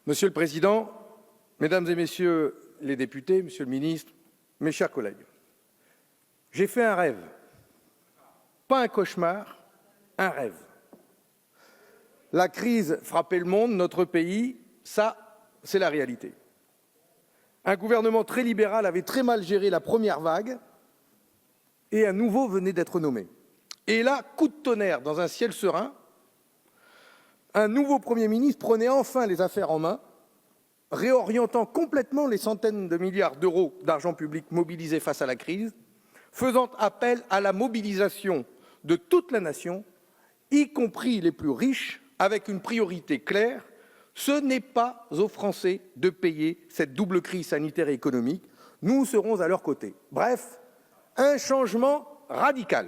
Monsieur le Président, Mesdames et Messieurs les députés, Monsieur le Ministre, mes chers collègues, j'ai fait un rêve, pas un cauchemar, un rêve. La crise frappait le monde, notre pays, ça, c'est la réalité. Un gouvernement très libéral avait très mal géré la première vague et un nouveau venait d'être nommé. Et là, coup de tonnerre dans un ciel serein, un nouveau Premier ministre prenait enfin les affaires en main, réorientant complètement les centaines de milliards d'euros d'argent public mobilisés face à la crise, faisant appel à la mobilisation de toute la nation, y compris les plus riches, avec une priorité claire, ce n'est pas aux Français de payer cette double crise sanitaire et économique, nous serons à leur côté. Bref, un changement radical.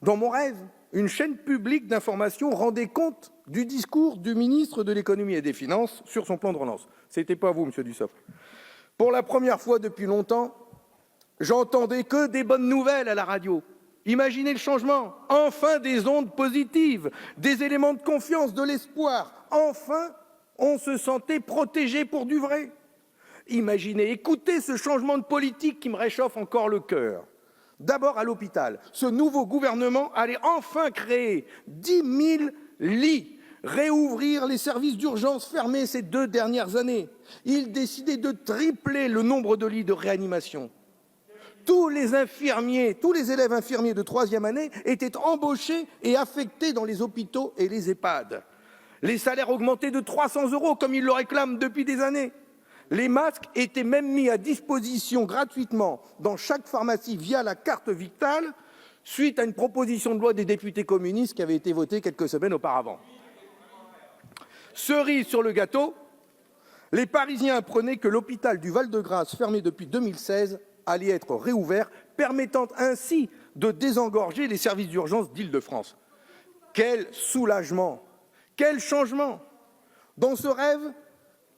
Dans mon rêve, une chaîne publique d'information rendait compte du discours du ministre de l'économie et des finances sur son plan de relance. Ce n'était pas vous, monsieur Dussopt. Pour la première fois depuis longtemps, j'entendais que des bonnes nouvelles à la radio. Imaginez le changement. Enfin des ondes positives, des éléments de confiance, de l'espoir. Enfin, on se sentait protégé pour du vrai. Imaginez, écoutez ce changement de politique qui me réchauffe encore le cœur. D'abord à l'hôpital, ce nouveau gouvernement allait enfin créer 10 000 lits, réouvrir les services d'urgence fermés ces 2 dernières années. Il décidait de tripler le nombre de lits de réanimation. Tous les élèves infirmiers de 3e année étaient embauchés et affectés dans les hôpitaux et les EHPAD. Les salaires augmentaient de 300 € comme ils le réclament depuis des années. Les masques étaient même mis à disposition gratuitement dans chaque pharmacie via la carte vitale, suite à une proposition de loi des députés communistes qui avait été votée quelques semaines auparavant. Cerise sur le gâteau, les Parisiens apprenaient que l'hôpital du Val-de-Grâce, fermé depuis 2016, allait être réouvert, permettant ainsi de désengorger les services d'urgence d'Île-de-France. Quel soulagement! Quel changement! Dans ce rêve,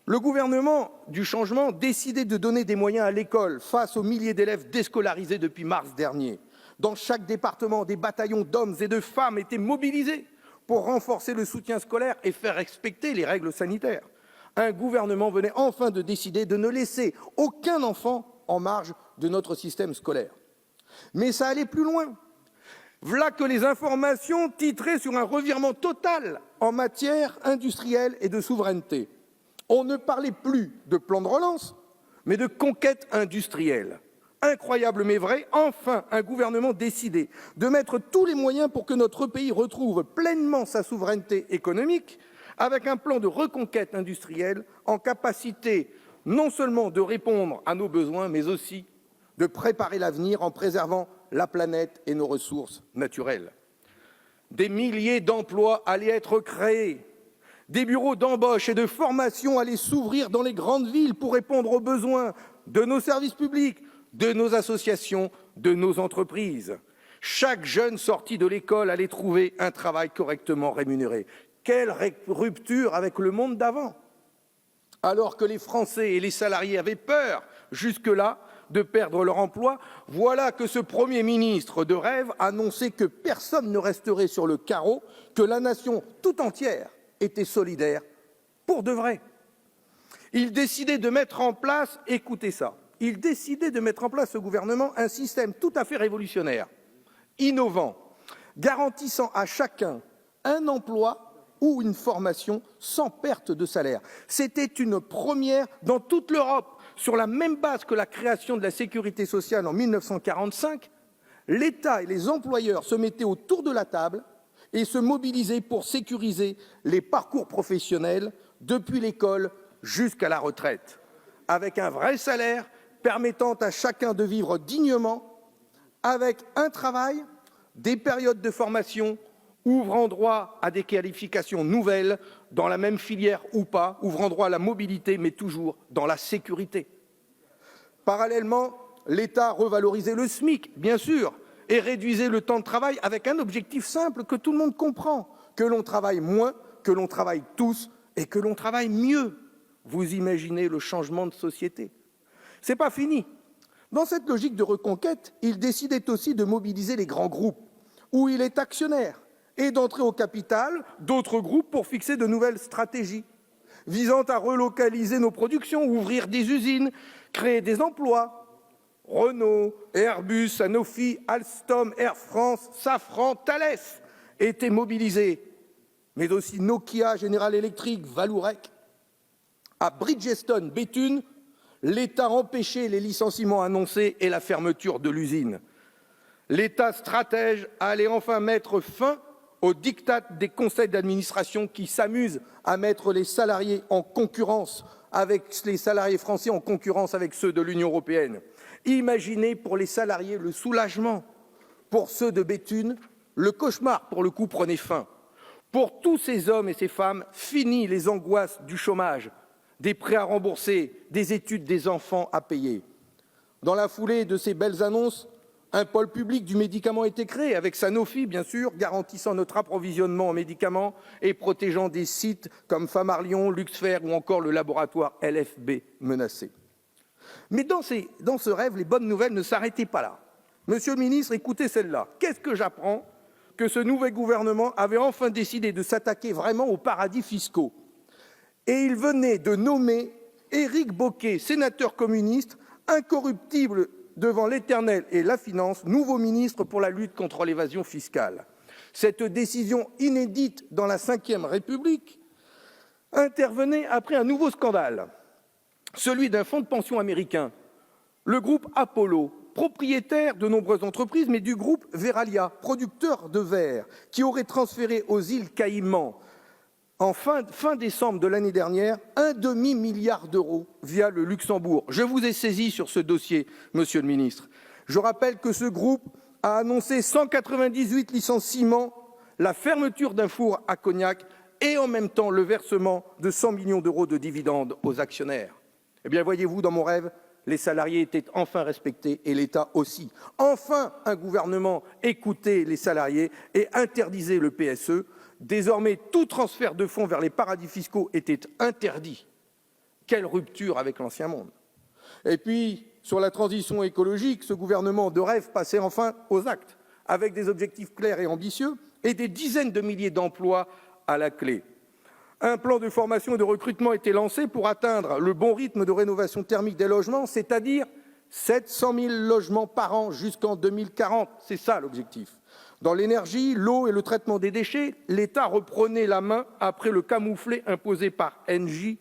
le gouvernement du changement décidait de donner des moyens à l'école face aux milliers d'élèves déscolarisés depuis mars dernier. Dans chaque département, des bataillons d'hommes et de femmes étaient mobilisés pour renforcer le soutien scolaire et faire respecter les règles sanitaires. Un gouvernement venait enfin de décider de ne laisser aucun enfant en marge de notre système scolaire. Mais ça allait plus loin. Voilà que les informations titraient sur un revirement total en matière industrielle et de souveraineté. On ne parlait plus de plan de relance, mais de conquête industrielle. Incroyable mais vrai, enfin un gouvernement décidé de mettre tous les moyens pour que notre pays retrouve pleinement sa souveraineté économique, avec un plan de reconquête industrielle en capacité non seulement de répondre à nos besoins, mais aussi de préparer l'avenir en préservant la planète et nos ressources naturelles. Des milliers d'emplois allaient être créés. Des bureaux d'embauche et de formation allaient s'ouvrir dans les grandes villes pour répondre aux besoins de nos services publics, de nos associations, de nos entreprises. Chaque jeune sorti de l'école allait trouver un travail correctement rémunéré. Quelle rupture avec le monde d'avant! Alors que les Français et les salariés avaient peur, jusque-là, de perdre leur emploi, voilà que ce Premier ministre de rêve annonçait que personne ne resterait sur le carreau, que la nation tout entière était solidaire pour de vrai. Il décidait de mettre en place, écoutez ça, il décidait de mettre en place ce gouvernement un système tout à fait révolutionnaire, innovant, garantissant à chacun un emploi ou une formation sans perte de salaire. C'était une première dans toute l'Europe. Sur la même base que la création de la sécurité sociale en 1945, l'État et les employeurs se mettaient autour de la table et se mobilisaient pour sécuriser les parcours professionnels depuis l'école jusqu'à la retraite, avec un vrai salaire permettant à chacun de vivre dignement, avec un travail, des périodes de formation ouvrant droit à des qualifications nouvelles dans la même filière ou pas, ouvrant droit à la mobilité, mais toujours dans la sécurité. Parallèlement, l'État revalorisait le SMIC, bien sûr, et réduisait le temps de travail avec un objectif simple que tout le monde comprend, que l'on travaille moins, que l'on travaille tous et que l'on travaille mieux. Vous imaginez le changement de société. Ce n'est pas fini. Dans cette logique de reconquête, il décidait aussi de mobiliser les grands groupes, où il est actionnaire, et d'entrer au capital d'autres groupes pour fixer de nouvelles stratégies. visant à relocaliser nos productions, ouvrir des usines, créer des emplois. Renault, Airbus, Sanofi, Alstom, Air France, Safran, Thales étaient mobilisés, mais aussi Nokia, General Electric, Vallourec. À Bridgestone, Béthune, l'État empêchait les licenciements annoncés et la fermeture de l'usine. L'État stratège allait enfin mettre fin au diktat des conseils d'administration qui s'amusent à mettre les salariés en concurrence avec les salariés français en concurrence avec ceux de l'Union européenne. Imaginez pour les salariés le soulagement. Pour ceux de Béthune, le cauchemar, pour le coup, prenait fin. Pour tous ces hommes et ces femmes, fini les angoisses du chômage, des prêts à rembourser, des études des enfants à payer. Dans la foulée de ces belles annonces, un pôle public du médicament a été créé, avec Sanofi, bien sûr, garantissant notre approvisionnement en médicaments et protégeant des sites comme Pharmarion, Luxfer ou encore le laboratoire LFB menacé. Mais dans ce rêve, les bonnes nouvelles ne s'arrêtaient pas là. Monsieur le ministre, écoutez celle-là. Qu'est-ce que j'apprends? Que ce nouvel gouvernement avait enfin décidé de s'attaquer vraiment aux paradis fiscaux. Et il venait de nommer Éric Bocquet, sénateur communiste, incorruptible devant l'Éternel et la finance, nouveau ministre pour la lutte contre l'évasion fiscale. Cette décision inédite dans la Ve République intervenait après un nouveau scandale, celui d'un fonds de pension américain, le groupe Apollo, propriétaire de nombreuses entreprises, mais du groupe Veralia, producteur de verre, qui aurait transféré aux îles Caïmans, en fin décembre de l'année dernière, un demi-milliard d'euros via le Luxembourg. Je vous ai saisi sur ce dossier, Monsieur le Ministre. Je rappelle que ce groupe a annoncé 198 licenciements, la fermeture d'un four à Cognac et en même temps le versement de 100 millions d'euros de dividendes aux actionnaires. Eh bien, voyez-vous, dans mon rêve, les salariés étaient enfin respectés et l'État aussi. Enfin, un gouvernement écoutait les salariés et interdisait le PSE. Désormais, tout transfert de fonds vers les paradis fiscaux était interdit. Quelle rupture avec l'ancien monde! Et puis, sur la transition écologique, ce gouvernement de rêve passait enfin aux actes, avec des objectifs clairs et ambitieux et des dizaines de milliers d'emplois à la clé. Un plan de formation et de recrutement a été lancé pour atteindre le bon rythme de rénovation thermique des logements, c'est-à-dire 700 000 logements par an jusqu'en 2040. C'est ça l'objectif. Dans l'énergie, l'eau et le traitement des déchets, l'État reprenait la main après le camouflet imposé par Engie.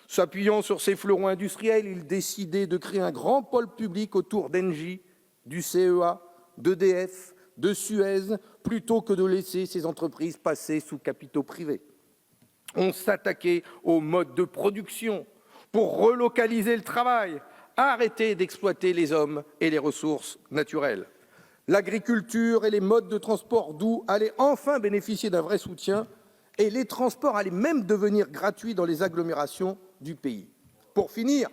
S'appuyant sur ses fleurons industriels, il décidait de créer un grand pôle public autour d'Engie, du CEA, d'EDF, de Suez, plutôt que de laisser ces entreprises passer sous capitaux privés. On s'attaquait au mode de production pour relocaliser le travail, arrêter d'exploiter les hommes et les ressources naturelles. L'agriculture et les modes de transport doux allaient enfin bénéficier d'un vrai soutien et les transports allaient même devenir gratuits dans les agglomérations du pays. Pour finir,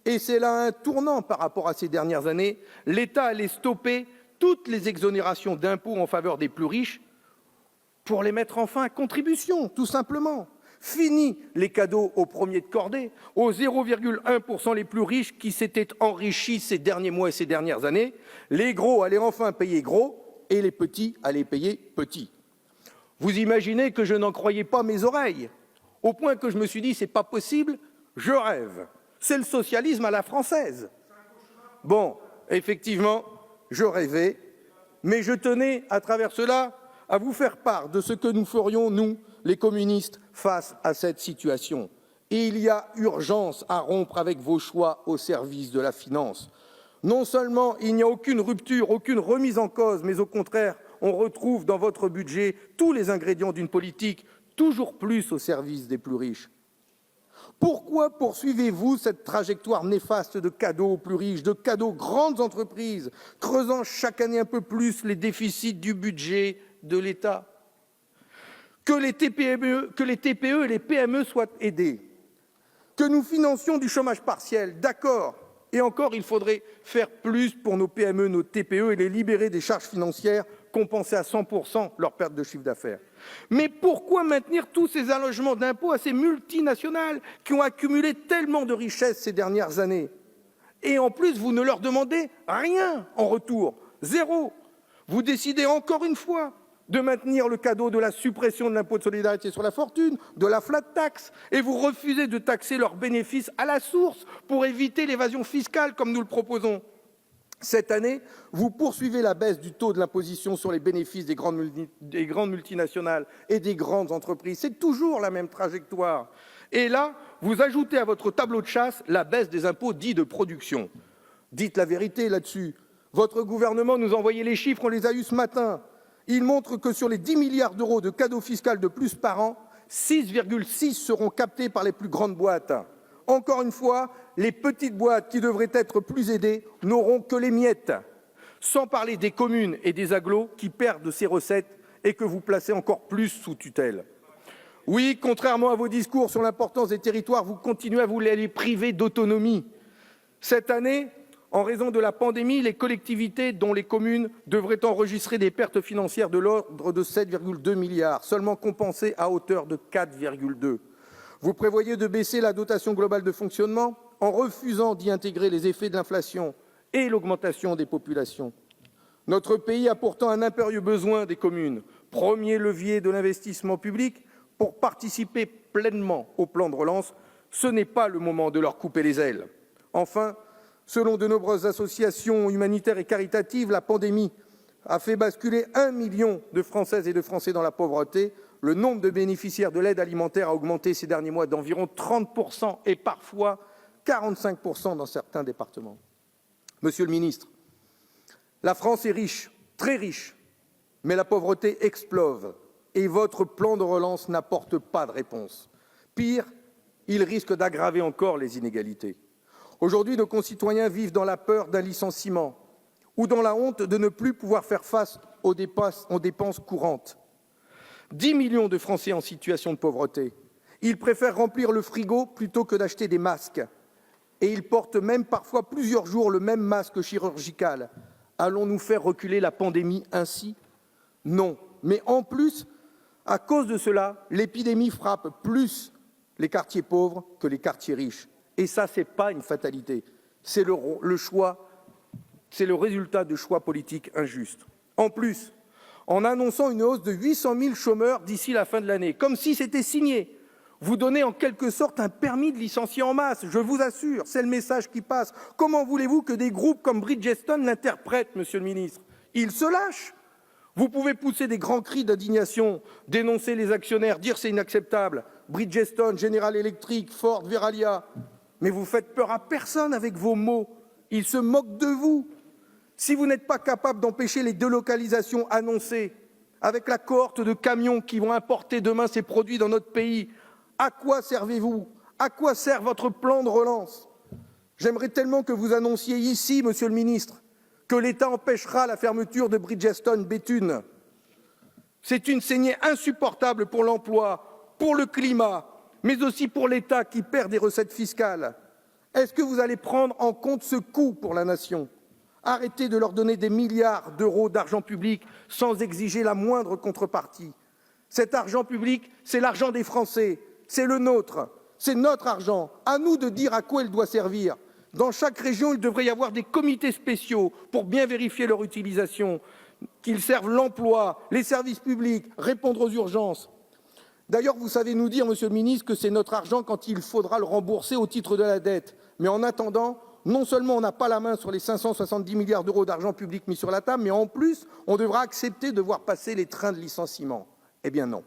et c'est là un tournant par rapport à ces dernières années, l'État allait stopper toutes les exonérations d'impôts en faveur des plus riches pour les mettre enfin à contribution, tout simplement. Fini les cadeaux aux premiers de cordée, aux 0,1% les plus riches qui s'étaient enrichis ces derniers mois et ces dernières années. Les gros allaient enfin payer gros et les petits allaient payer petits. Vous imaginez que je n'en croyais pas mes oreilles, au point que je me suis dit, c'est pas possible, je rêve. C'est le socialisme à la française. Bon, effectivement, je rêvais, mais je tenais, à travers cela, à vous faire part de ce que nous ferions, nous, les communistes, face à cette situation. Et il y a urgence à rompre avec vos choix au service de la finance. Non seulement il n'y a aucune rupture, aucune remise en cause, mais au contraire, on retrouve dans votre budget tous les ingrédients d'une politique toujours plus au service des plus riches. Pourquoi poursuivez-vous cette trajectoire néfaste de cadeaux aux plus riches, de cadeaux aux grandes entreprises, creusant chaque année un peu plus les déficits du budget de l'État? Que les TPE et les PME soient aidés, que nous financions du chômage partiel, d'accord, et encore il faudrait faire plus pour nos PME, nos TPE et les libérer des charges financières, compenser à 100% leur perte de chiffre d'affaires. Mais pourquoi maintenir tous ces allégements d'impôts à ces multinationales qui ont accumulé tellement de richesses ces dernières années? Et en plus, vous ne leur demandez rien en retour, zéro. Vous décidez encore une fois de maintenir le cadeau de la suppression de l'impôt de solidarité sur la fortune, de la flat tax, et vous refusez de taxer leurs bénéfices à la source pour éviter l'évasion fiscale comme nous le proposons. Cette année, vous poursuivez la baisse du taux de l'imposition sur les bénéfices des grandes multinationales et des grandes entreprises. C'est toujours la même trajectoire. Et là, vous ajoutez à votre tableau de chasse la baisse des impôts dits de production. Dites la vérité là-dessus. Votre gouvernement nous a envoyé les chiffres, on les a eus ce matin. Ils montrent que sur les 10 milliards d'euros de cadeaux fiscaux de plus par an, 6,6 seront captés par les plus grandes boîtes. Encore une fois, les petites boîtes qui devraient être plus aidées n'auront que les miettes. Sans parler des communes et des agglos qui perdent ces recettes et que vous placez encore plus sous tutelle. Oui, contrairement à vos discours sur l'importance des territoires, vous continuez à vous les priver d'autonomie. Cette année, en raison de la pandémie, les collectivités, dont les communes, devraient enregistrer des pertes financières de l'ordre de 7,2 milliards, seulement compensées à hauteur de 4,2. Vous prévoyez de baisser la dotation globale de fonctionnement en refusant d'y intégrer les effets de l'inflation et l'augmentation des populations. Notre pays a pourtant un impérieux besoin des communes, premier levier de l'investissement public, pour participer pleinement au plan de relance. Ce n'est pas le moment de leur couper les ailes. Enfin, selon de nombreuses associations humanitaires et caritatives, la pandémie a fait basculer 1 million de Françaises et de Français dans la pauvreté. Le nombre de bénéficiaires de l'aide alimentaire a augmenté ces derniers mois d'environ 30% et parfois 45% dans certains départements. Monsieur le ministre, la France est riche, très riche, mais la pauvreté explose et votre plan de relance n'apporte pas de réponse. Pire, il risque d'aggraver encore les inégalités. Aujourd'hui, nos concitoyens vivent dans la peur d'un licenciement ou dans la honte de ne plus pouvoir faire face aux dépenses courantes. 10 millions de Français en situation de pauvreté. Ils préfèrent remplir le frigo plutôt que d'acheter des masques. Et ils portent même parfois plusieurs jours le même masque chirurgical. Allons-nous faire reculer la pandémie ainsi? Non. Mais en plus, à cause de cela, l'épidémie frappe plus les quartiers pauvres que les quartiers riches. Et ça, ce n'est pas une fatalité. C'est le choix, c'est le résultat de choix politiques injustes. En plus, en annonçant une hausse de 800 000 chômeurs d'ici la fin de l'année, comme si c'était signé. Vous donnez en quelque sorte un permis de licencier en masse, je vous assure, c'est le message qui passe. Comment voulez-vous que des groupes comme Bridgestone l'interprètent, Monsieur le ministre? Ils se lâchent. Vous pouvez pousser des grands cris d'indignation, dénoncer les actionnaires, dire c'est inacceptable. Bridgestone, General Electric, Ford, Veralia. Mais vous faites peur à personne avec vos mots. Ils se moquent de vous. Si vous n'êtes pas capable d'empêcher les délocalisations annoncées, avec la cohorte de camions qui vont importer demain ces produits dans notre pays, à quoi servez-vous? À quoi sert votre plan de relance? J'aimerais tellement que vous annonciez ici, Monsieur le ministre, que l'État empêchera la fermeture de Bridgestone Béthune. C'est une saignée insupportable pour l'emploi, pour le climat, mais aussi pour l'État qui perd des recettes fiscales. Est-ce que vous allez prendre en compte ce coût pour la nation? Arrêtez de leur donner des milliards d'euros d'argent public sans exiger la moindre contrepartie. Cet argent public, c'est l'argent des Français, c'est le nôtre, c'est notre argent. À nous de dire à quoi il doit servir. Dans chaque région, il devrait y avoir des comités spéciaux pour bien vérifier leur utilisation, qu'ils servent l'emploi, les services publics, répondre aux urgences. D'ailleurs, vous savez nous dire, Monsieur le ministre, que c'est notre argent quand il faudra le rembourser au titre de la dette. Mais en attendant, non seulement on n'a pas la main sur les 570 milliards d'euros d'argent public mis sur la table, mais en plus, on devra accepter de voir passer les trains de licenciement. Eh bien non.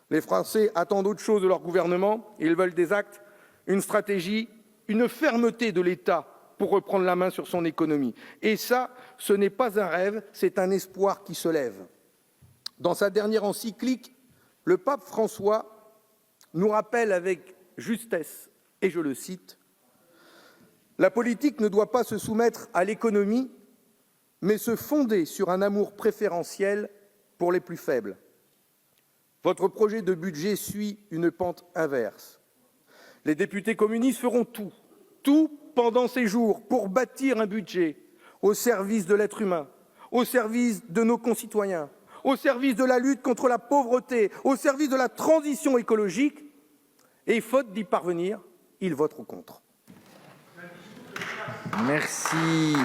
Les Français attendent autre chose de leur gouvernement. Ils veulent des actes, une stratégie, une fermeté de l'État pour reprendre la main sur son économie. Et ça, ce n'est pas un rêve, c'est un espoir qui se lève. Dans sa dernière encyclique, le pape François nous rappelle avec justesse, et je le cite, « La politique ne doit pas se soumettre à l'économie, mais se fonder sur un amour préférentiel pour les plus faibles. Votre projet de budget suit une pente inverse. Les députés communistes feront tout pendant ces jours pour bâtir un budget au service de l'être humain, au service de nos concitoyens, au service de la lutte contre la pauvreté, au service de la transition écologique, et faute d'y parvenir, ils voteront contre. » Merci.